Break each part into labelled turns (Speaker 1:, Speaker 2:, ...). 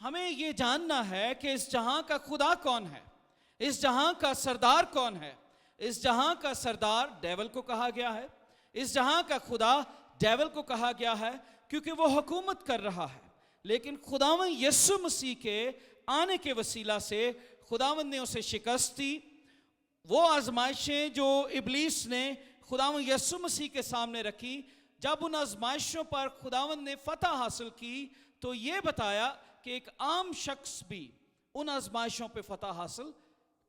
Speaker 1: ہمیں یہ جاننا ہے کہ اس جہاں کا خدا کون ہے، اس جہاں کا سردار کون ہے۔ اس جہاں کا سردار ڈیول کو کہا گیا ہے، اس جہاں کا خدا ڈیول کو کہا گیا ہے کیونکہ وہ حکومت کر رہا ہے۔ لیکن خداوند یسوع مسیح کے آنے کے وسیلہ سے خداوند نے اسے شکست دی۔ وہ آزمائشیں جو ابلیس نے خداوند یسوع مسیح کے سامنے رکھی، جب ان آزمائشوں پر خداوند نے فتح حاصل کی تو یہ بتایا کہ ایک عام شخص بھی ان آزمائشوں پہ فتح حاصل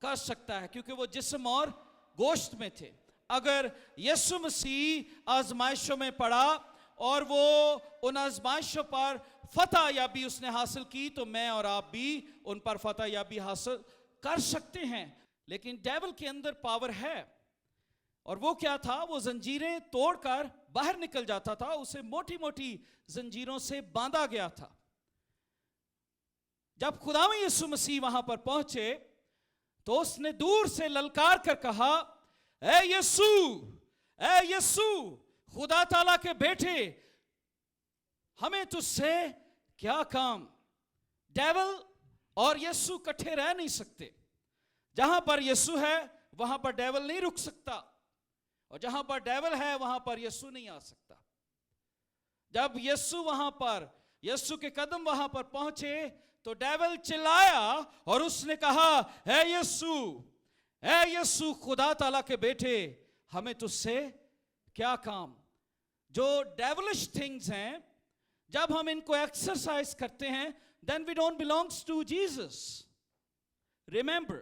Speaker 1: کر سکتا ہے، کیونکہ وہ جسم اور گوشت میں تھے۔ اگر یسوع مسیح آزمائشوں میں پڑا اور وہ ان آزمائشوں پر فتح یابی اس نے حاصل کی تو میں اور آپ بھی ان پر فتح یابی حاصل کر سکتے ہیں۔ لیکن ڈیول کے اندر پاور ہے، اور وہ کیا تھا؟ وہ زنجیریں توڑ کر باہر نکل جاتا تھا، اسے موٹی موٹی زنجیروں سے باندھا گیا تھا۔ جب خداوند یسوع مسیح وہاں پر پہنچے تو اس نے دور سے للکار کر کہا، اے یسوع خدا تعالیٰ کے بیٹے، ہمیں تجھ سے کیا کام؟ ڈیول اور یسوع کٹھے رہ نہیں سکتے۔ جہاں پر یسوع ہے وہاں پر ڈیول نہیں رک سکتا، اور جہاں پر ڈیول ہے وہاں پر یسوع نہیں آ سکتا۔ جب یسوع کے قدم وہاں پر پہنچے تو ڈیول چلایا اور اس نے کہا، اے یسوع خدا تعالیٰ کے بیٹے، ہمیں تجھ سے کیا کام؟ جو ڈیولش تھنگز ہیں، جب ہم ان کو ایکسرسائز کرتے ہیں then we don't belongs to Jesus. Remember,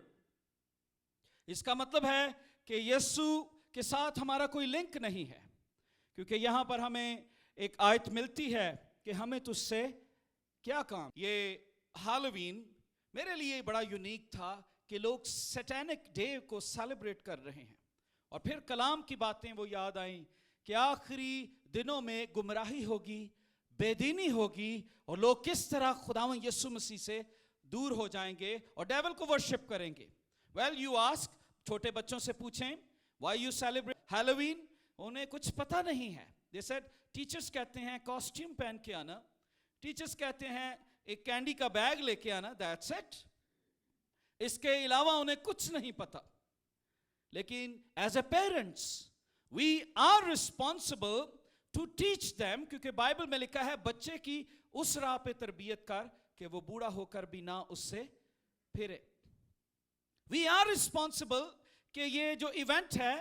Speaker 1: اس کا مطلب ہے کہ یسوع کے ساتھ ہمارا کوئی لنک نہیں ہے، کیونکہ یہاں پر ہمیں ایک آیت ملتی ہے کہ ہمیں تجھ سے کیا کام۔ یہ ہالووین میرے لیے بڑا یونیک تھا کہ لوگ سیٹینک ڈے کو سیلیبریٹ کر رہے ہیں، اور پھر کلام کی باتیں وہ یاد آئیں کہ آخری دنوں میں گمراہی ہوگی، بے دینی ہوگی، اور لوگ کس طرح خداوند یسوع مسیح سے دور ہو جائیں گے اور ڈیول کو ورشپ کریں گے۔ ویل یو آسک، چھوٹے بچوں سے پوچھیں وائی یو سیلیبریٹ ہیلووین، انہیں کچھ پتہ نہیں ہے۔ دے سیڈ، ٹیچرز کہتے ہیں کاسٹیوم پہن کے آنا، ٹیچرز کہتے ہیں ایک کینڈی کا بیگ لے کے آنا، دیٹس اٹ۔ اس کے علاوہ انہیں کچھ نہیں پتا۔ لیکن as a parents we are responsible to teach them, کیونکہ بائبل میں لکھا ہے بچے کی اس راہ پہ تربیت کر کہ وہ بوڑھا ہو کر بھی نہ اس سے پھرے۔ وی آر ریسپانسبل کہ یہ جو ایونٹ ہے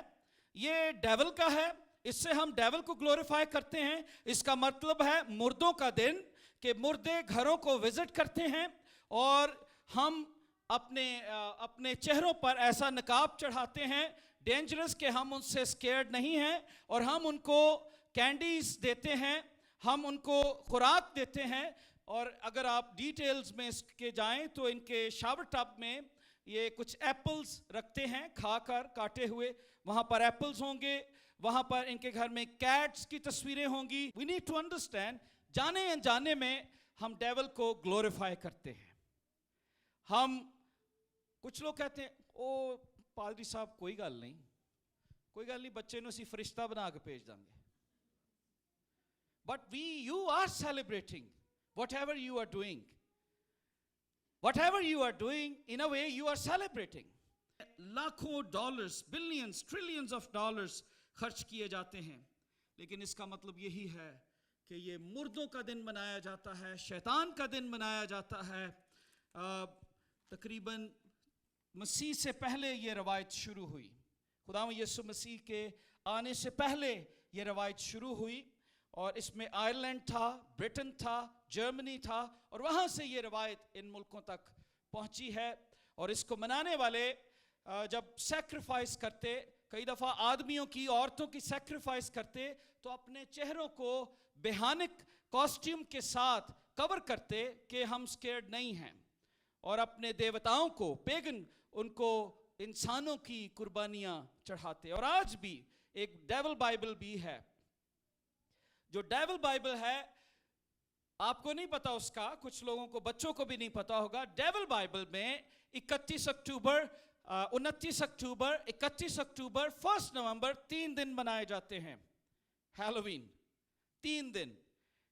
Speaker 1: یہ ڈیول کا ہے، اس سے ہم ڈیول کو گلوریفائی کرتے ہیں۔ اس کا مطلب ہے مردوں کا دن، کہ مردے گھروں کو وزٹ کرتے ہیں، اور ہم اپنے چہروں پر ایسا نقاب چڑھاتے ہیں ڈینجرس کہ ہم ان سے سکیئرڈ نہیں ہیں، اور ہم ان کو کینڈیز دیتے ہیں، ہم ان کو خوراک دیتے ہیں۔ اور اگر آپ ڈیٹیلز میں اس کے جائیں تو ان کے شاور ٹب میں یہ کچھ ایپلز رکھتے ہیں کھا کر کاٹے ہوئے، وہاں پر ایپلز ہوں گے، وہاں پر ان کے گھر میں کیٹس کی تصویریں ہوں گی۔ وی نیڈ ٹو انڈرسٹینڈ، جانے انجانے میں ہم ڈیول کو گلوریفائی کرتے ہیں۔ کچھ لوگ کہتے ہیں او پادری صاحب کوئی گل نہیں بچے نو اسی فرشتہ بنا کے بھیج دیں گے۔ But you are celebrating whatever you are doing. Whatever you are doing, in a way you are celebrating. لاکھوں dollars, billions, trillions of dollars خرچ کیے جاتے ہیں، لیکن اس کا مطلب یہی ہے کہ یہ مردوں کا دن منایا جاتا ہے، شیطان کا دن منایا جاتا ہے۔ تقریباً مسیح سے پہلے یہ روایت شروع ہوئی، خداوند یسوع مسیح کے آنے سے پہلے یہ روایت شروع ہوئی، اور اس میں آئرلینڈ تھا، برٹن تھا، جرمنی تھا، اور وہاں سے یہ روایت ان ملکوں تک پہنچی ہے۔ اور اس کو منانے والے جب سیکریفائس کرتے، کئی دفعہ آدمیوں کی، عورتوں کی سیکریفائس کرتے، تو اپنے چہروں کو بہانک کاسٹیوم کے ساتھ کور کرتے کہ ہم سکیئرڈ نہیں ہیں، اور اپنے دیوتاؤں کو، پیگن، ان کو انسانوں کی قربانیاں چڑھاتے۔ اور آج بھی ایک ڈیول بائبل بھی ہے، جو ڈیول بائبل ہے آپ کو نہیں پتا اس کا، کچھ لوگوں کو، بچوں کو بھی نہیں پتا ہوگا۔ ڈیول بائبل میں 29 اکتوبر، 31 اکتوبر، 1 نومبر 3 دن منائے جاتے ہیں ہیلووین، 3 دن،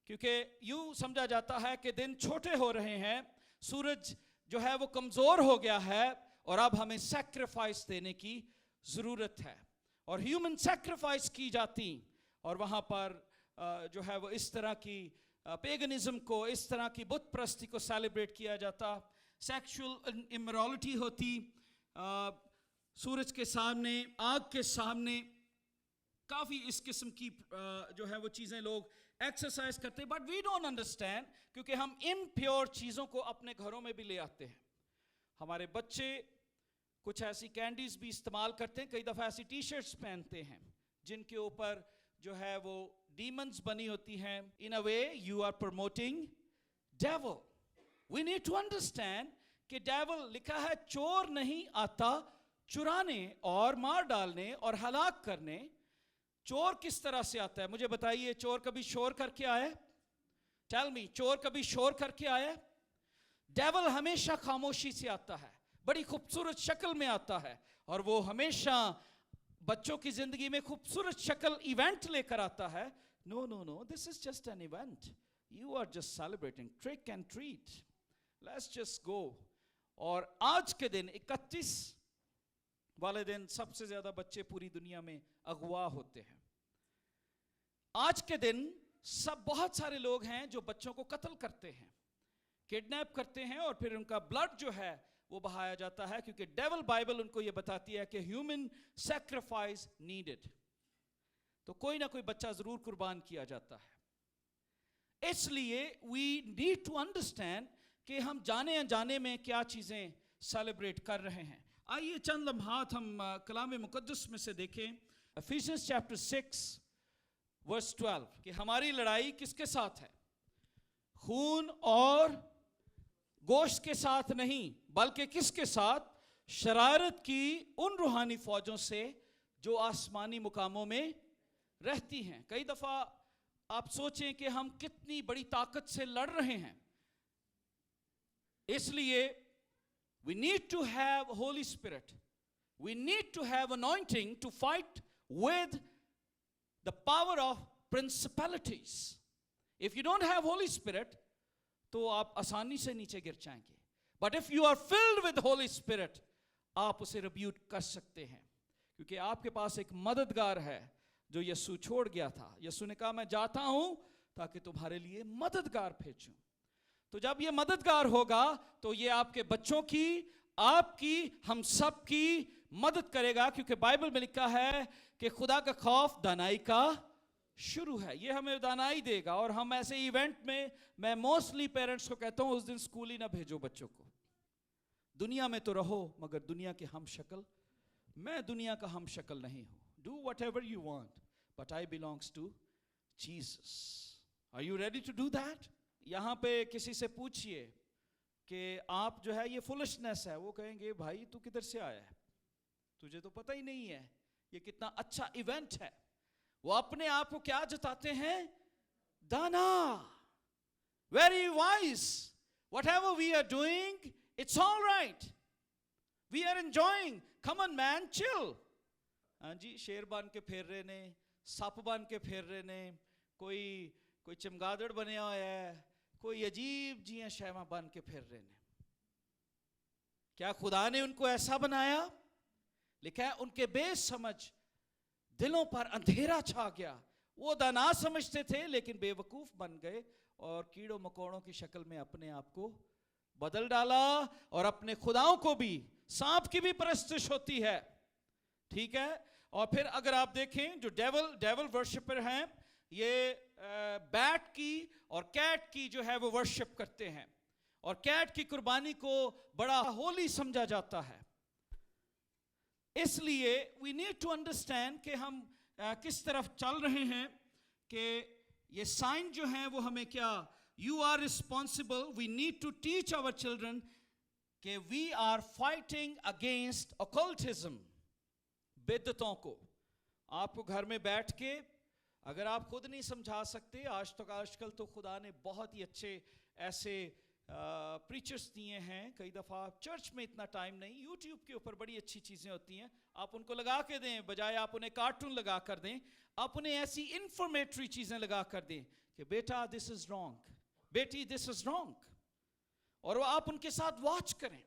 Speaker 1: کیونکہ یوں سمجھا جاتا ہے کہ دن چھوٹے ہو رہے ہیں، سورج جو ہے وہ کمزور ہو گیا ہے اور اب ہمیں سیکریفائس دینے کی ضرورت ہے, اور ہیومن سیکریفائس کی جاتی, اور وہاں پر جو ہے وہ اس طرح کی پیگنزم کو, اس طرح کی بت پرستی کو سیلیبریٹ کیا جاتا, سیکشول امورالٹی ہوتی, سورج کے سامنے, آگ کے سامنے, کافی اس قسم کی جو ہے وہ چیزیں لوگ ایکسرسائز کرتے ہیں. بٹ وی ڈونٹ انڈرسٹینڈ, کیونکہ ہم امپیور چیزوں کو اپنے گھروں میں بھی لے آتے ہیں. ہمارے بچے کچھ ایسی کینڈیز بھی استعمال کرتے ہیں, کئی دفعہ ایسی ٹی شرٹس پہنتے ہیں جن کے اوپر جو ہے وہ ڈیمنز بنی ہوتی ہیں. In a way you are promoting devil. We need to understand کہ ڈیول لکھا ہے چور نہیں آتا چرانے اور مار ڈالنے اور ہلاک کرنے. چور کس طرح سے آتا ہے مجھے بتائیے؟ چور کبھی شور کر کے آئے؟ ٹیل می, چور کبھی شور کر کے آئے؟ ڈیول ہمیشہ خاموشی سے آتا ہے, بڑی خوبصورت شکل میں آتا ہے, اور وہ ہمیشہ بچوں کی زندگی میں خوبصورت شکل ایونٹ لے کر آتا ہے. No no no, this is just an event, you are just celebrating trick and treat, let's just go. اور آج کے دن 31 والے دن سب سے زیادہ بچے پوری دنیا میں اغوا ہوتے ہیں. آج کے دن بہت سارے لوگ ہیں جو بچوں کو قتل کرتے ہیں, کڈنیپ کرتے ہیں, اور پھر ان کا بلڈ جو ہے وہ بہایا جاتا ہے, کیونکہ ڈیول بائبل ان کو یہ بتاتی ہے کہ ہیومن سیکریفائس نیڈڈ. تو کوئی نہ کوئی بچہ ضرور قربان کیا جاتا ہے. اس لیے وی نیڈ ٹو انڈرسٹینڈ کہ ہم جانے انجانے میں کیا چیزیں سیلیبریٹ کر رہے ہیں. آئیے چند لمحات ہم کلام مقدس میں سے دیکھیں. Ephesians chapter 6 verse 12 کہ ہماری لڑائی کس کے ساتھ ہے؟ خون اور گوشت کے ساتھ نہیں, بلکہ کس کے ساتھ؟ شرارت کی ان روحانی فوجوں سے جو آسمانی مقاموں میں رہتی ہیں. کئی دفعہ آپ سوچیں کہ ہم کتنی بڑی طاقت سے لڑ رہے ہیں. اس لیے we need to have Holy Spirit. We need to have anointing to fight with the power of principalities. If you don't have Holy Spirit, تو آپ آسانی سے نیچے گر جائیں گے. But if you are filled with Holy Spirit, آپ اسے ریبیوٹ کر سکتے ہیں, کیونکہ آپ کے پاس ایک مددگار ہے جو یسوع چھوڑ گیا تھا. یسوع نے کہا میں جاتا ہوں تاکہ تمہارے لیے مددگار بھیجوں. تو جب یہ مددگار ہوگا تو یہ آپ کے بچوں کی, آپ کی, ہم سب کی مدد کرے گا, کیونکہ بائبل میں لکھا ہے کہ خدا کا خوف دانائی کا شروع ہے. یہ ہمیں دانائی دے گا. اور ہم ایسے ایونٹ میں موسٹلی پیرنٹس کو کہتا ہوں اس دن اسکول ہی نہ بھیجو بچوں کو. دنیا میں تو رہو مگر دنیا کے ہم شکل. میں دنیا کا ہم شکل نہیں ہوں. Do whatever you want, but I belongs to Jesus. Are you ready to do that? یہاں پہ کسی سے پوچھئے کہ آپ جو ہے یہ فولشنس ہے, وہ کہیں گے بھائی تو کدھر سے آیا ہے, تجھے تو پتہ ہی نہیں ہے یہ کتنا اچھا ایونٹ ہے. وہ اپنے آپ کو کیا جتاتے ہیں؟ دانا, very wise. Whatever we are doing, it's all right. We are enjoying. Come on man, chill. ہاں جی, شیر بن کے پھیر رہے نے, سپ بن کے پھیر رہے نے, کوئی چمگادڑ بنیا ہوا ہے, کوئی عجیب جیاں شیواں بن کے پھر رہے ہیں. کیا خدا نے ان کو ایسا بنایا؟ لکھا ہے ان کے بے سمجھ دلوں پر اندھیرا چھا گیا. وہ دانا سمجھتے تھے لیکن بے وقوف بن گئے, اور کیڑوں مکوڑوں کی شکل میں اپنے آپ کو بدل ڈالا, اور اپنے خداؤں کو بھی, سانپ کی بھی پرستش ہوتی ہے. ٹھیک ہے. اور پھر اگر آپ دیکھیں جو ڈیول ورشپر ہیں, یہ بیٹ کی اور کیٹ کی جو ہے وہ ورشپ کرتے ہیں, اور کیٹ کی قربانی کو بڑا ہولی سمجھا جاتا ہے. اس لیے وی نیڈ ٹو انڈرسٹینڈ کہ ہم کس طرف چل رہے ہیں, کہ یہ سائن جو ہیں وہ ہمیں کیا, you are responsible. We need to teach our children کہ we are fighting against occultism, بدعتوں کو. آپ کو گھر میں بیٹھ کے اگر آپ خود نہیں سمجھا سکتے, آج کل تو خدا نے بہت ہی اچھے ایسے پریچرز دیے ہیں. کئی دفعہ چرچ میں اتنا ٹائم نہیں, یوٹیوب کے اوپر بڑی اچھی چیزیں ہوتی ہیں, آپ ان کو لگا کے دیں, بجائے آپ انہیں کارٹون لگا کر دیں, آپ انہیں ایسی انفارمیٹری چیزیں لگا کر دیں کہ بیٹا دس از رانگ, بیٹی دس از رانگ. اور آپ ان کے ساتھ واچ کریں,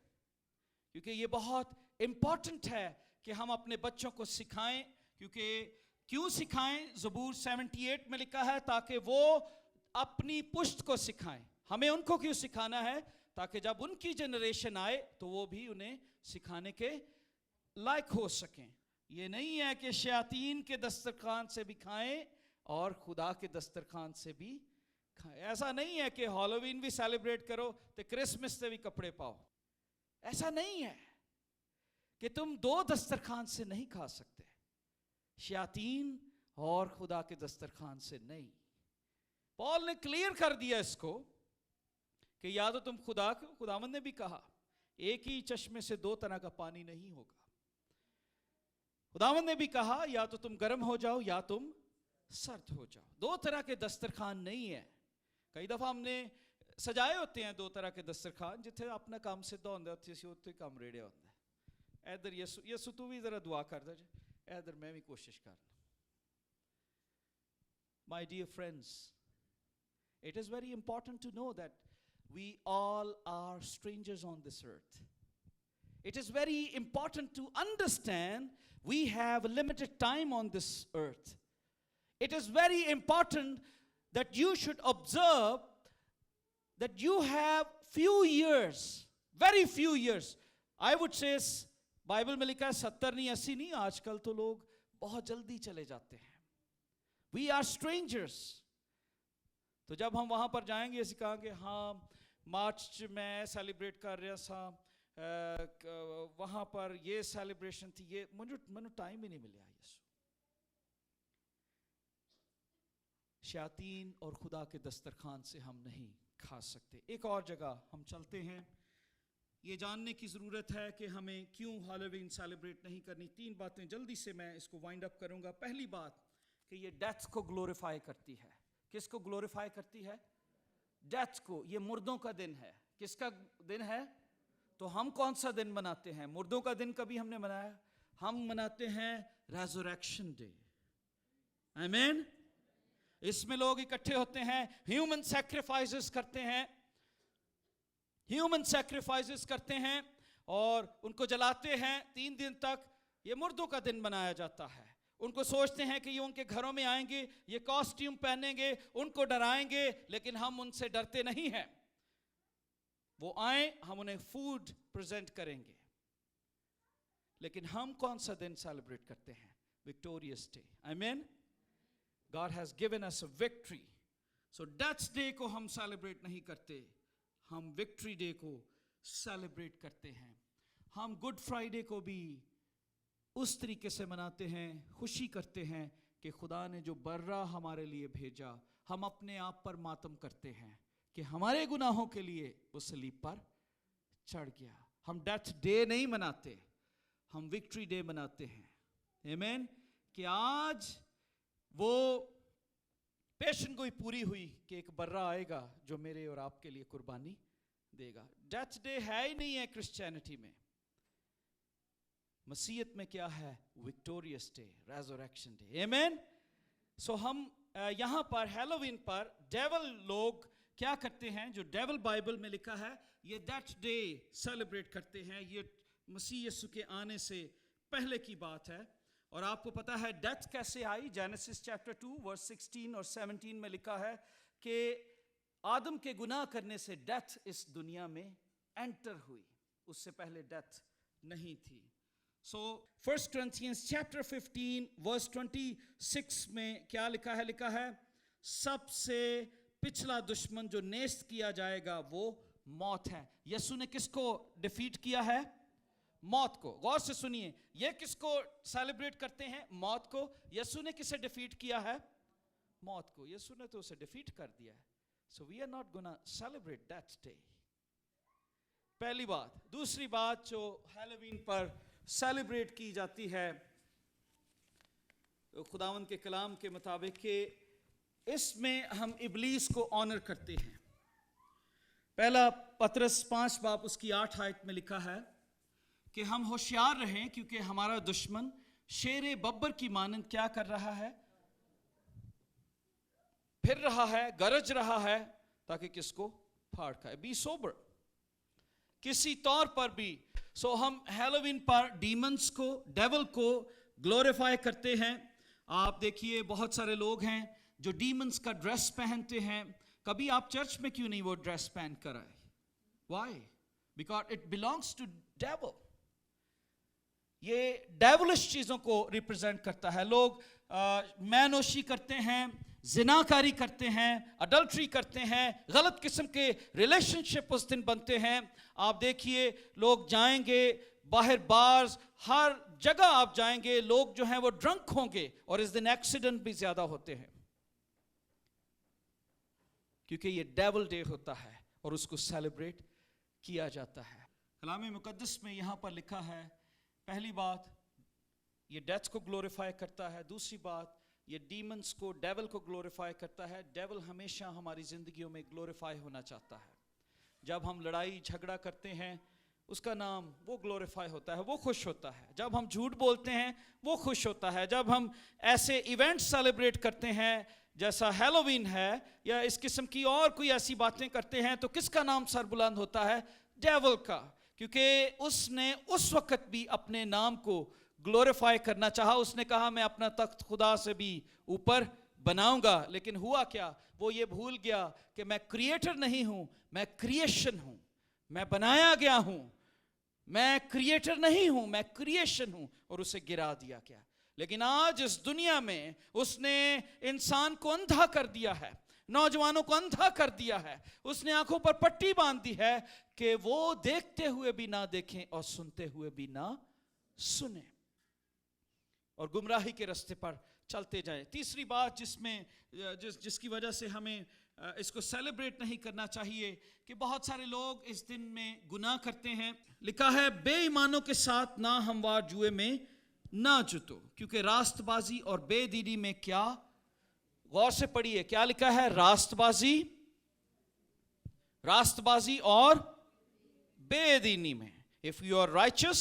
Speaker 1: کیونکہ یہ بہت امپورٹنٹ ہے کہ ہم اپنے بچوں کو سکھائیں. کیونکہ کیوں سکھائیں؟ زبور 78 میں لکھا ہے تاکہ وہ اپنی پشت کو سکھائیں. ہمیں ان کو کیوں سکھانا ہے؟ تاکہ جب ان کی جنریشن آئے تو وہ بھی انہیں سکھانے کے لائق ہو سکیں. یہ نہیں ہے کہ شیاطین کے دسترخوان سے بھی کھائیں اور خدا کے دسترخوان سے بھی کھائیں. ایسا نہیں ہے کہ ہالووین بھی سیلیبریٹ کرو تو کرسمس سے بھی کپڑے پاؤ. ایسا نہیں ہے کہ تم دو دسترخوان سے نہیں کھا سکتے, شیاطین اور خدا کے دسترخوان سے نہیں. پال نے کلیئر کر دیا اس کو کہ یا تو تم خداوند نے بھی کہا ایک ہی چشمے سے دو طرح کا پانی نہیں ہوگا. خداوند نے بھی کہا یا تو تم گرم ہو جاؤ یا تم سرد ہو جاؤ. دو طرح کے دسترخوان نہیں ہے. کئی دفعہ ہم نے سجائے ہوتے ہیں دو طرح کے دسترخوان, جتھے اپنا کام سیدھا ہوتا ہے اتنے کام ریڑے ہوتا ہے. ادھر یسو تو بھی ذرا دعا کر دے, ادھر میں بھی کوشش کرنا. My dear friends, it is very important to know that we all are strangers on this earth. It is very important to understand we have a limited time on this earth. It is very important that you should observe that you have few years, very few years. I would say Bible میں لکھا ہے 70 نہیں 80 نہیں, آج کل تو لوگ بہت جلدی چلے جاتے ہیں. We are strangers. تو جب ہم وہاں پر جائیں گے, اسی کہا کہ ہاں مارچ میں سیلیبریٹ کر رہا تھا, وہاں پر یہ سیلیبریشن تھی, یہ مجھے ٹائم ہی نہیں ملیا. یسو شیاطین اور خدا کے دسترخوان سے ہم نہیں کھا سکتے. ایک اور جگہ ہم چلتے ہیں. یہ جاننے کی ضرورت ہے کہ ہمیں کیوں ہالووین سیلیبریٹ نہیں کرنی. 3 باتیں جلدی سے میں اس کو وائنڈ اپ کروں گا. پہلی بات کہ یہ ڈیتھ کو گلوریفائی کرتی ہے. کس کو گلوریفائی کرتی ہے؟ ڈیتھ کو. یہ مردوں کا دن ہے. کس کا دن ہے؟ تو ہم کون سا دن مناتے ہیں؟ مردوں کا دن کبھی ہم نے منایا؟ ہم مناتے ہیں ریزوریکشن ڈے. آمین. اس میں لوگ اکٹھے ہوتے ہیں, ہیومن سیکریفائسز کرتے ہیں, اور ان کو جلاتے ہیں 3 دن تک. یہ مردوں کا دن منایا جاتا ہے. ان کو سوچتے ہیں کہ یہ ان کے گھروں میں آئیں گے, یہ کاسٹیوم پہنیں گے, ان کو ڈرائیں گے, لیکن ہم ان سے ڈرتے نہیں ہیں. وہ آئیں, ہم انہیں فوڈ پریزنٹ کریں گے. لیکن ہم کون سا دن سیلیبریٹ کرتے ہیں؟ Victorious day. آمین. God has given us a victory. So Death Day کو ہم سیلیبریٹ نہیں کرتے, ہم وکٹری ڈے کو سیلیبریٹ کرتے ہیں. ہم گڈ فرائیڈے کو بھی اس طریقے سے مناتے ہیں, خوشی کرتے ہیں کہ خدا نے جو برہ ہمارے لیے بھیجا, ہم اپنے آپ پر ماتم کرتے ہیں کہ ہمارے گناہوں کے لیے وہ صلیب پر چڑھ گیا. ہم ڈیتھ ڈے نہیں مناتے, ہم وکٹری ڈے مناتے ہیں. آمین. کہ آج وہ پیشن گوئی پوری ہوئی کہ ایک برہ آئے گا جو میرے اور آپ کے لیے قربانی دے گا. ڈیتھ ڈے ہے ہی نہیں ہے کرسچینٹی میں. مسیحیت میں کیا ہے؟ Victorious day, resurrection day. آمین. سو ہم یہاں پر ہیلووین پر ڈیول لوگ کیا کرتے ہیں, جو ڈیول بائبل میں لکھا ہے, یہ ڈیتھ ڈے سیلیبریٹ کرتے ہیں. یہ مسیح یسوع کے آنے سے پہلے کی بات ہے. اور آپ کو پتا ہے ڈیتھ کیسے آئی؟ جینیسس چیپٹر 2 ورس 16 اور 17 میں لکھا ہے کہ آدم کے گناہ کرنے سے ڈیتھ اس دنیا میں انٹر ہوئی, اس سے پہلے ڈیتھ نہیں تھی. سو 1 Corinthians چیپٹر 15 ورس 26 میں کیا لکھا ہے؟ لکھا ہے سب سے پچھلا دشمن جو نیست کیا جائے گا وہ موت ہے. یسوع نے کس کو ڈیفیٹ کیا ہے؟ موت کو. غور سے سنیے, یہ کس کو سیلیبریٹ کرتے ہیں؟ موت کو. یسوع نے کسے ڈیفیٹ کیا ہے؟ موت کو. یسوع نے تو اسے ڈیفیٹ کر دیا ہے. So we are not gonna celebrate that day. پہلی بات. دوسری بات جو ہیلووین پر سیلیبریٹ کی جاتی ہے خداوند کے کلام کے مطابق کہ اس میں ہم ابلیس کو آنر کرتے ہیں. پہلا پطرس 5 باب اس کی 8 آیت میں لکھا ہے کہ ہم ہوشیار رہیں کیونکہ ہمارا دشمن شیر ببر کی مانند کیا کر رہا ہے؟ پھر رہا ہے, گرج رہا ہے تاکہ کس کو پھاڑ کھائے. Be sober. کسی طور پر بھی. سو ہم ہیلووین پر ڈیمنز کو، ڈیول کو گلوریفائی کرتے ہیں. آپ دیکھیے بہت سارے لوگ ہیں جو ڈیمنز کا ڈریس پہنتے ہیں. کبھی آپ چرچ میں کیوں نہیں وہ ڈریس پہن کر آئے؟ Why? Because it belongs to devil. یہ ڈیولش چیزوں کو ریپرزینٹ کرتا ہے. لوگ مینوشی کرتے ہیں، زناکاری کرتے ہیں، اڈلٹری کرتے ہیں، غلط قسم کے ریلیشن شپ اس دن بنتے ہیں. آپ دیکھیے لوگ جائیں گے باہر، بارز، ہر جگہ آپ جائیں گے، لوگ جو ہیں وہ ڈرنک ہوں گے، اور اس دن ایکسیڈنٹ بھی زیادہ ہوتے ہیں کیونکہ یہ ڈیول ڈے ہوتا ہے اور اس کو سیلیبریٹ کیا جاتا ہے. کلام مقدس میں یہاں پر لکھا ہے، پہلی بات یہ ڈیتھ کو گلوریفائی کرتا ہے. دوسری بات یہ ڈیمنز کو، ڈیول کو گلوریفائی کرتا ہے. ڈیول ہمیشہ ہماری زندگیوں میں گلوریفائی ہونا چاہتا ہے. جب ہم لڑائی جھگڑا کرتے ہیں اس کا نام، وہ گلوریفائی ہوتا ہے، وہ خوش ہوتا ہے. جب ہم جھوٹ بولتے ہیں وہ خوش ہوتا ہے. جب ہم ایسے ایونٹ سیلیبریٹ کرتے ہیں جیسا ہیلووین ہے، یا اس قسم کی اور کوئی ایسی باتیں کرتے ہیں، تو کس کا نام سر بلند ہوتا ہے؟ ڈیول کا. کیونکہ اس نے اس وقت بھی اپنے نام کو گلوریفائی کرنا چاہا. اس نے کہا میں اپنا تخت خدا سے بھی اوپر بناؤں گا. لیکن ہوا کیا؟ وہ یہ بھول گیا کہ میں کریٹر نہیں ہوں، میں کریشن ہوں. میں بنایا گیا ہوں، میں کریٹر نہیں ہوں، میں کریشن ہوں. اور اسے گرا دیا گیا. لیکن آج اس دنیا میں اس نے انسان کو اندھا کر دیا ہے، نوجوانوں کو اندھا کر دیا ہے. اس نے آنکھوں پر پٹی باندھ دی ہے کہ وہ دیکھتے ہوئے بھی نہ دیکھیں اور سنتے ہوئے بھی نہ سنیں، اور گمراہی کے راستے پر چلتے جائیں. تیسری بات جس کی وجہ سے ہمیں اس کو سیلیبریٹ نہیں کرنا چاہیے کہ بہت سارے لوگ اس دن میں گناہ کرتے ہیں. لکھا ہے بے ایمانوں کے ساتھ نہ ہموار جوئے میں نہ جتو، کیونکہ راست بازی اور بے دینی میں کیا؟ غور سے پڑھیے کیا لکھا ہے. راست بازی اور بے دینی میں. if you are righteous،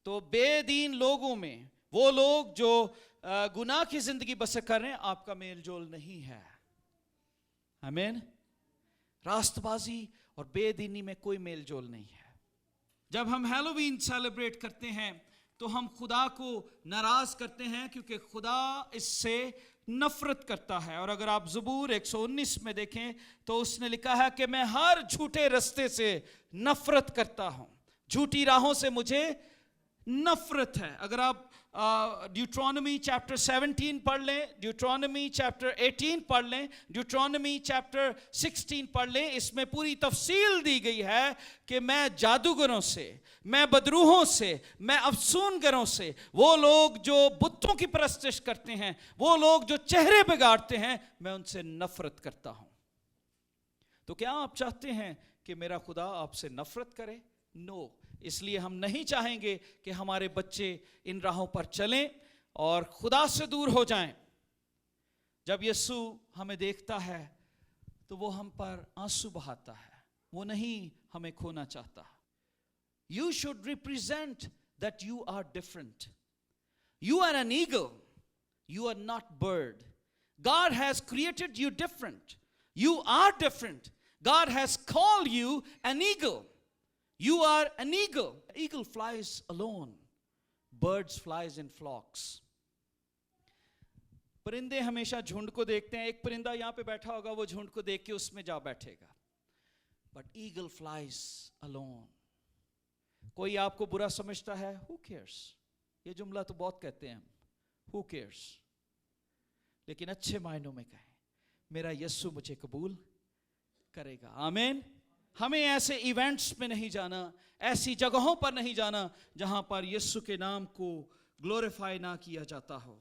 Speaker 1: تو بے دین لوگوں میں، وہ لوگ جو گناہ کی زندگی بسر کر رہے ہیں، آپ کا میل جول نہیں ہے. آمین. راست بازی اور بے دینی میں کوئی میل جول نہیں ہے. جب ہم ہیلووین سیلیبریٹ کرتے ہیں تو ہم خدا کو ناراض کرتے ہیں، کیونکہ خدا اس سے نفرت کرتا ہے. اور اگر آپ زبور 119 میں دیکھیں تو اس نے لکھا ہے کہ میں ہر جھوٹے رستے سے نفرت کرتا ہوں، جھوٹی راہوں سے مجھے نفرت ہے. اگر آپ ڈیوٹرانومی چیپٹر 17 پڑھ لیں، ڈیوٹرانومی چیپٹر 18 پڑھ لیں، ڈیوٹرانومی چیپٹر 16 پڑھ لیں، اس میں پوری تفصیل دی گئی ہے کہ میں جادوگروں سے، میں بدروحوں سے، میں افسون گروں سے، وہ لوگ جو بتوں کی پرستش کرتے ہیں، وہ لوگ جو چہرے بگاڑتے ہیں، میں ان سے نفرت کرتا ہوں. تو کیا آپ چاہتے ہیں کہ میرا خدا آپ سے نفرت کرے؟ نو. اس لیے ہم نہیں چاہیں گے کہ ہمارے بچے ان راہوں پر چلیں اور خدا سے دور ہو جائیں. جب یسوع ہمیں دیکھتا ہے تو وہ ہم پر آنسو بہاتا ہے، وہ نہیں ہمیں کھونا چاہتا. You should represent that you are different. You are an eagle. You are not bird. God has created you different. You are different. God has called you an eagle. You are an eagle. Eagle flies alone. Birds flies in flocks. پرندے ہمیشہ جھنڈ کو دیکھتے ہیں. ایک پرندہ یہاں پہ بیٹھا ہوگا، وہ جھنڈ کو دیکھ کے اس میں جا بیٹھے گا. But eagle flies alone. کوئی آپ کو برا سمجھتا ہے، who cares؟ یہ جملہ تو بہت کہتے ہیں ہم، who cares؟ لیکن اچھے معنوں میں کہیں میرا یسوع مجھے قبول کرے گا. آمین. ہمیں ایسے ایونٹس میں نہیں جانا، ایسی جگہوں پر نہیں جانا جہاں پر یسوع کے نام کو گلوریفائی نہ کیا جاتا ہو.